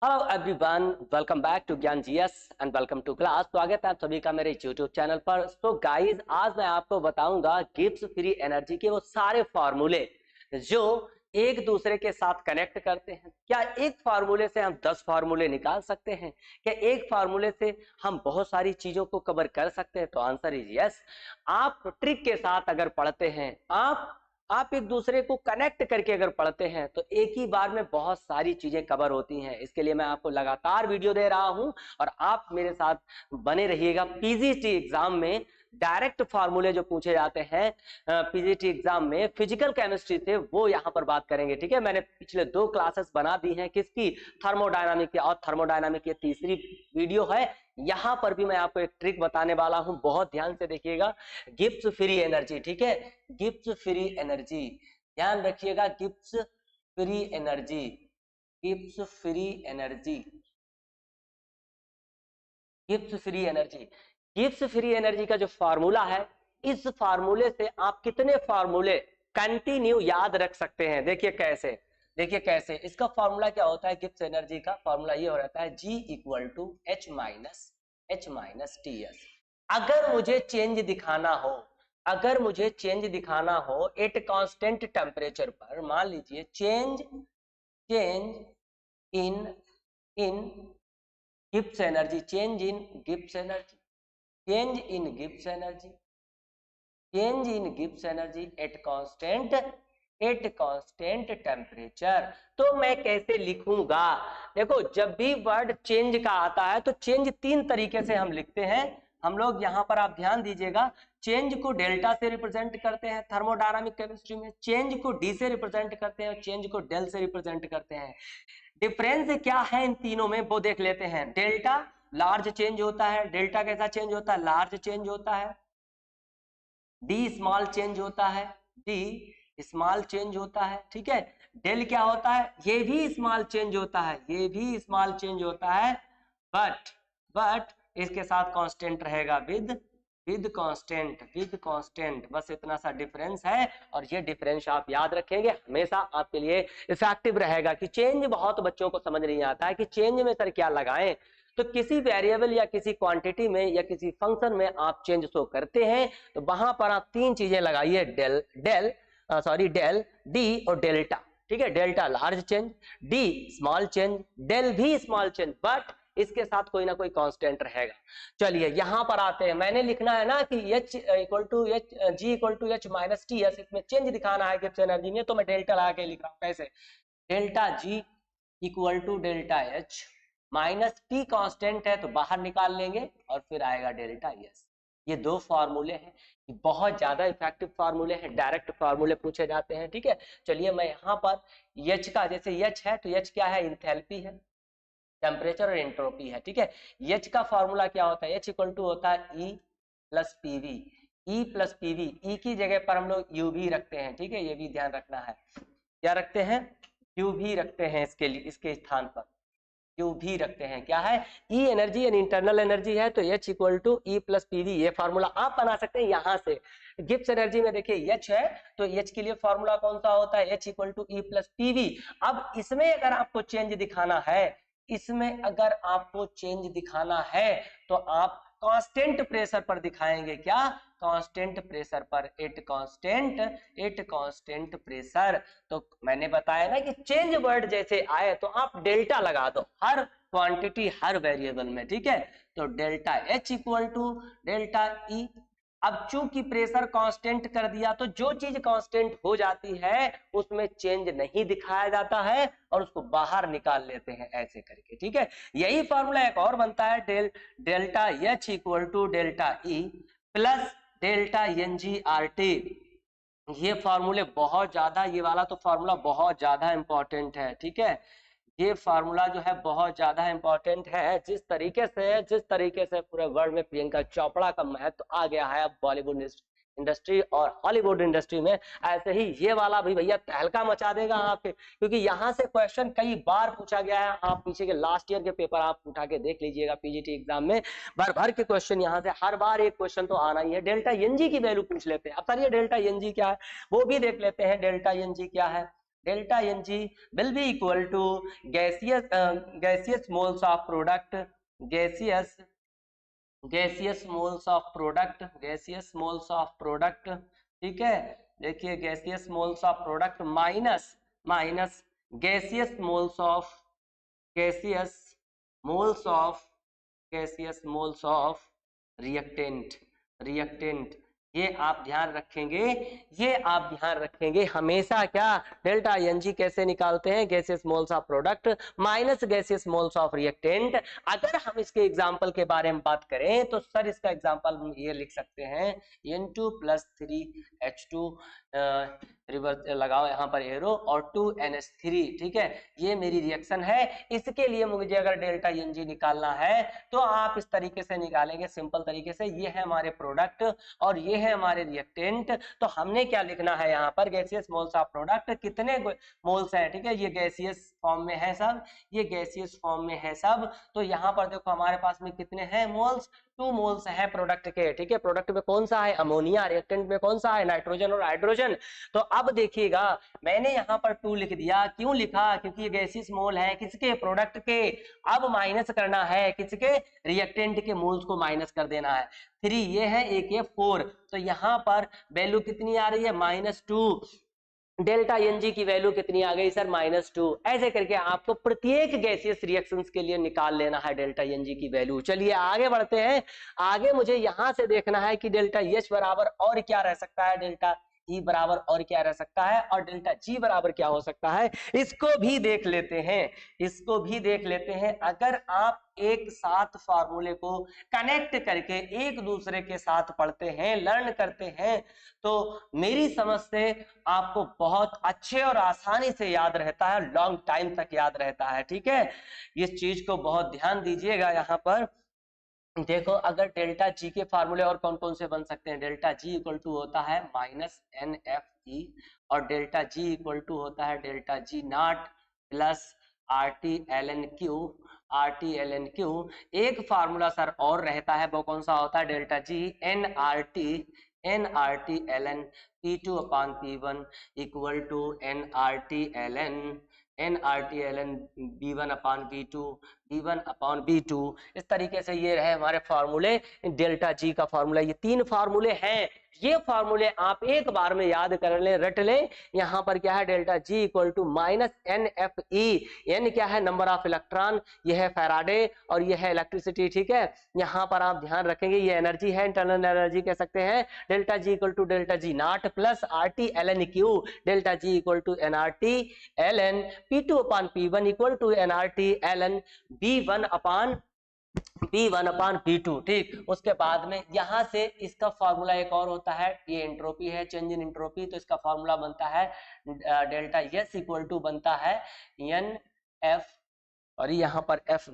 Hello everyone, welcome back to Gyan GS and welcome to class. स्वागत है आप सभी का मेरे यूट्यूब चैनल पर। सो गाइस, आज मैं आपको बताऊंगा गिब्स फ्री एनर्जी के वो सारे फार्मूले जो एक दूसरे के साथ कनेक्ट करते हैं। क्या एक फार्मूले से हम 10 फार्मूले निकाल सकते हैं? क्या एक फार्मूले से हम बहुत सारी चीजों को कवर कर सकते हैं? तो आंसर इज यस। आप ट्रिक के साथ अगर पढ़ते हैं, आप एक दूसरे को कनेक्ट करके अगर पढ़ते हैं तो एक ही बार में बहुत सारी चीजें कवर होती हैं। इसके लिए मैं आपको लगातार वीडियो दे रहा हूं और आप मेरे साथ बने रहिएगा। पीजीटी एग्जाम में डायरेक्ट फार्मूले जो पूछे जाते हैं पीजीटी एग्जाम में फिजिकल केमिस्ट्री से, वो यहाँ पर बात करेंगे। ठीक है, मैंने पिछले 2 क्लासेस बना दी हैं। किसकी? थर्मोडायनामिक की। और थर्मोडायनामिक की तीसरी वीडियो है। यहाँ पर भी मैं आपको एक ट्रिक बताने वाला हूं, बहुत ध्यान से देखिएगा। गिब्स फ्री एनर्जी, ठीक है, गिब्स फ्री एनर्जी, ध्यान रखिएगा। Gibbs free energy, Gibbs free energy, Gibbs free energy, Gibbs free energy का जो फार्मूला है, इस फार्मूले से आप कितने फार्मूले कंटिन्यू याद रख सकते हैं? देखिए कैसे, देखिए कैसे। इसका फार्मूला क्या होता है? गिब्स एनर्जी का फार्मूला ये हो रहता है G equal to H minus T S. अगर मुझे चेंज दिखाना हो, अगर मुझे चेंज दिखाना हो एट कांस्टेंट टेम्परेचर पर, मान लीजिए change in in Gibbs energy, change in Gibbs energy, change in Gibbs energy, change in Gibbs energy at constant temperature, तो मैं कैसे लिखूंगा? देखो, जब भी वर्ड चेंज का आता है तो चेंज 3 तरीके से हम लिखते हैं हम लोग। यहां पर आप ध्यान दीजिएगा, चेंज को डेल्टा से रिप्रेजेंट करते हैं थर्मोडायनामिक केमिस्ट्री में, चेंज को डी से रिप्रेजेंट करते हैं और चेंज को डेल से रिप्रेजेंट करते हैं। डिफरेंस क्या है इन तीनों में वो देख लेते हैं। डेल्टा लार्ज चेंज होता है, डेल्टा कैसा चेंज होता है? लार्ज चेंज होता है। डी स्मॉल चेंज होता है, डी स्मॉल चेंज होता है। ठीक है, डेल क्या होता है? ये भी स्मॉल चेंज होता है, ये भी स्मॉल चेंज होता है, बट इसके साथ कांस्टेंट रहेगा, विद कांस्टेंट। बस इतना सा डिफरेंस है और ये डिफरेंस आप याद रखेंगे, हमेशा आपके लिए इफेक्टिव रहेगा। कि चेंज बहुत बच्चों को समझ नहीं आता है कि चेंज में सर क्या लगाएं। तो किसी वेरिएबल या किसी क्वांटिटी में या किसी फंक्शन में आप चेंज शो करते हैं तो वहां पर आप 3 चीजें लगाइए, डेल, डी और डेल्टा। ठीक है, delta large change, D small change, del भी स्मॉल चेंज, बट इसके साथ कोई ना कोई कांस्टेंट रहेगा। चलिए यहां पर आते हैं। मैंने लिखना है ना कि G equal to H minus T S, इसमें चेंज दिखाना है गिब्स एनर्जी में, तो मैं डेल्टा लगा के लिख रहा हूं। कैसे? Delta G equal to delta H minus T constant है तो बाहर निकाल लेंगे और फिर आएगा डेल्टा एस। ये 2 फार्मूले हैं, बहुत ज्यादा इफेक्टिव फार्मूले हैं, डायरेक्ट फार्मूले पूछे जाते हैं। ठीक है, चलिए मैं यहाँ पर H का, जैसे H है तो H क्या है? इंथैल्पी है, टेम्परेचर और एंट्रोपी है। ठीक है, H का फार्मूला क्या होता है? H इक्वल टू होता है E plus PV, E plus PV. E की जगह पर हम लोग U भी रखते हैं। ठीक है, ये भी ध्यान रखना है, क्या रखते हैं? U भी रखते हैं इसके लिए, इसके स्थान पर U भी रखते हैं। क्या है? E एनर्जी यानी इंटरनल एनर्जी है तो H equal to E plus PV. ये फार्मूला आप बना सकते हैं यहाँ से। गिब्स एनर्जी में देखिए H है तो H के लिए फार्मूला कौन सा होता है? H equal to E plus PV. अब इसमें अगर आपको चेंज दिखाना है, इसमें अगर आपको चेंज दिखाना है तो आप कांस्टेंट प्रेशर पर दिखाएंगे। क्या? कांस्टेंट प्रेशर पर, एट कांस्टेंट प्रेशर। तो मैंने बताया ना कि चेंज वर्ड जैसे आए तो आप डेल्टा लगा दो हर क्वांटिटी, हर वेरिएबल में। ठीक है, तो delta H equal to delta E। अब चूंकि प्रेशर कांस्टेंट कर दिया तो जो चीज कांस्टेंट हो जाती है उसमें चेंज नहीं दिखाया जाता है और उसको बाहर निकाल लेते हैं ऐसे करके। ठीक है, यही फॉर्मूला एक और बनता है, delta H equal to delta E plus delta NGRT। ये फॉर्मूले बहुत ज्यादा, ये वाला तो फॉर्मूला बहुत ज्यादा इंपॉर्टेंट है। ठीक है, ये फार्मूला जो है बहुत ज्यादा इंपॉर्टेंट है। जिस तरीके से पूरे वर्ल्ड में प्रियंका चोपड़ा का महत्व आ गया है अब बॉलीवुड इंडस्ट्री और हॉलीवुड इंडस्ट्री में, ऐसे ही ये वाला भी भैया तहलका मचा देगा आपके, क्योंकि यहाँ से क्वेश्चन कई बार पूछा गया है। आप पीछे के लास्ट ईयर के पेपर आप उठा के देख लीजिएगा, पीजीटी एग्जाम में भर के क्वेश्चन यहाँ से हर बार एक क्वेश्चन तो आना ही है। डेल्टा एनजी की वैल्यू पूछ लेते हैं। अब सर ये डेल्टा एनजी क्या है वो भी देख लेते हैं। डेल्टा एनजी क्या है? Delta N G will be equal to gaseous moles of product, gaseous moles of product, gaseous moles of product, ठीक है। देखिए gaseous moles of product minus gaseous moles of, gaseous moles of, gaseous moles of reactant, ये आप ध्यान रखेंगे, ये आप ध्यान रखेंगे हमेशा। क्या डेल्टा एन जी कैसे निकालते हैं, gaseous moles of product minus gaseous moles of reactant. अगर हम इसके एग्जांपल के बारे में बात करें तो सर इसका एग्जांपल ये लिख सकते हैं N2 + 3H2, रिवर्स लगाओ यहाँ पर एरो, और 2NH3, ठीक है। ये मेरी रिएक्शन है, इसके लिए मुझे अगर डेल्टा एन जी निकालना है तो आप इस तरीके से निकालेंगे, सिंपल तरीके से। ये है हमारे प्रोडक्ट और ये है हमारे रिएक्टेंट। तो हमने क्या लिखना है यहाँ पर, गैसियस मोल्स ऑफ प्रोडक्ट कितने मोल्स हैं, ठीक है। ये गैसियस फॉर्म में है सब, ये गैसियस फॉर्म में है सब। तो यहाँ पर देखो हमारे पास में कितने हैं मोल्स, 2 मोल्स है प्रोडक्ट के, ठीक है। प्रोडक्ट में कौन सा है, अमोनिया, रिएक्टेंट में कौन सा है, नाइट्रोजन और हाइड्रोजन। तो अब देखिएगा मैंने यहाँ पर 2 लिख दिया, क्यों लिखा, क्योंकि ये गैसियस मोल है किसके, प्रोडक्ट के। अब माइनस करना है किसके, रिएक्टेंट के मोल्स को माइनस कर देना है। 3 ये है, एक ये 4, तो यहाँ पर वैल्यू कितनी आ रही है, -2। डेल्टा एन जी की वैल्यू कितनी आ गई सर, -2। ऐसे करके आपको प्रत्येक गैसियस रिएक्शंस के लिए निकाल लेना है डेल्टा एन जी की वैल्यू। चलिए आगे बढ़ते हैं। आगे मुझे यहां से देखना है कि डेल्टा एच बराबर और क्या रह सकता है, डेल्टा ई बराबर और क्या रह सकता है, और डेल्टा जी बराबर क्या हो सकता है, इसको भी देख लेते हैं, इसको भी देख लेते हैं। अगर आप एक साथ फार्मूले को कनेक्ट करके एक दूसरे के साथ पढ़ते हैं, लर्न करते हैं, तो मेरी समझ से आपको बहुत अच्छे और आसानी से याद रहता है, लॉन्ग टाइम तक याद रहता है, ठीक है। इस चीज को बहुत ध्यान दीजिएगा। यहाँ पर देखो अगर डेल्टा जी के फार्मूले और कौन कौन से बन सकते हैं, डेल्टा जी इक्वल टू होता है -NFE, और डेल्टा जी इक्वल टू होता है delta G naught plus RT ln Q। एक फार्मूला सर और रहता है, वो कौन सा होता है, delta G nRT ln P2/P1 equal to nRT ln B1/B2 इस तरीके से ये रहे हमारे फार्मूले, डेल्टा जी का फार्मूला। ये 3 फार्मूले हैं, ये फार्मूले आप एक बार में याद कर लें, रट लें। यहाँ पर क्या है, delta G equal to -NFE, n क्या है, नंबर ऑफ इलेक्ट्रॉन, ये है फैराडे और ये है इलेक्ट्रिसिटी, ठीक है। यहाँ पर आप ध्यान रखेंगे ये एनर्जी है, इंटरनल एनर्जी कह सकते हैं। Delta G equal to delta G naught plus RT ln Q, delta G equal to nRT ln P2/P1 equal to nRT ln B1/B2, ठीक। उसके बाद में यहां से इसका फार्मूला एक और होता है, ये एंट्रोपी है, चेंज इन एंट्रोपी, तो इसका फार्मूला बनता है डेल्टा एस इक्वल टू बनता है NF, और यहाँ पर F,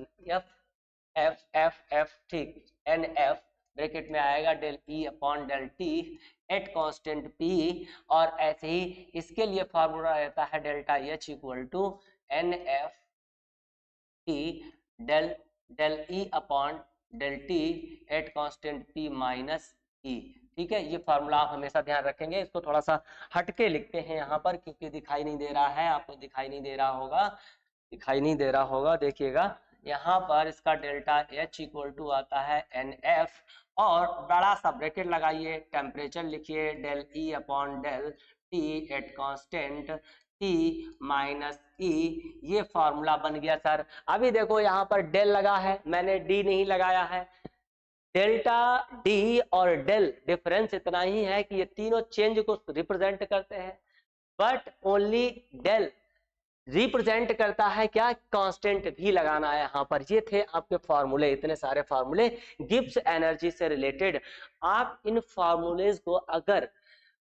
ठीक, NF ब्रैकेट में आएगा del E/del T at constant P, और ऐसे ही इसके लिए फार्मूला रहता है delta H equal to NF T del E/del T at constant P minus E, ठीक है। ये फार्मूला आप हमेशा ध्यान रखेंगे। इसको थोड़ा सा हटके लिखते हैं यहाँ पर, क्योंकि दिखाई नहीं दे रहा है, आपको दिखाई नहीं दे रहा होगा, देखिएगा यहाँ पर इसका डेल्टा H इक्वल टू आता है NF, और बड़ा सा ब्रैकेट लगाइए, टेम्परेचर लिखिए del E/del T at constant T minus E, ये फार्मूला बन गया सर। अभी देखो यहाँ पर डेल लगा है, मैंने डी नहीं लगाया है। डेल्टा डी और डेल डिफरेंस इतना ही है कि ये तीनों चेंज को रिप्रेजेंट करते हैं, बट ओनली डेल रिप्रेजेंट करता है क्या, कांस्टेंट भी लगाना है यहाँ पर। ये थे आपके फार्मूले, इतने सारे फार्मूले गिब्स एनर्जी से रिलेटेड। आप इन फार्मूलेज को अगर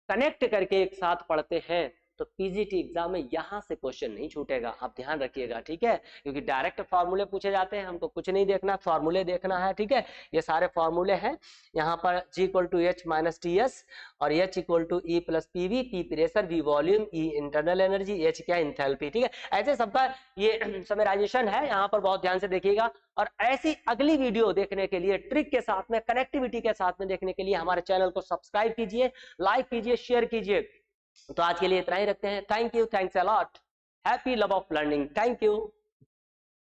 कनेक्ट करके एक साथ पढ़ते हैं तो पीजीटी एग्जाम में यहां से क्वेश्चन नहीं छूटेगा, आप ध्यान रखिएगा, ठीक है। क्योंकि डायरेक्ट फार्मूले पूछे जाते हैं, हमको कुछ नहीं देखना, फार्मूले देखना है, ठीक है। ये सारे फार्मूले हैं यहाँ पर, G equal to H minus TS, और H equal to E plus PV, P pressure, V volume, E internal energy, H क्या इंथैल्पी, ठीक है। ऐसे सबका ये समराइजेशन है, यहाँ पर बहुत ध्यान से देखिएगा। और ऐसी अगली वीडियो देखने के लिए, ट्रिक के साथ में, कनेक्टिविटी के साथ में देखने के लिए हमारे चैनल को सब्सक्राइब कीजिए, लाइक कीजिए, शेयर कीजिए। तो आज के लिए इतना ही रखते हैं। Thank you, thanks a lot, happy love of learning, thank you.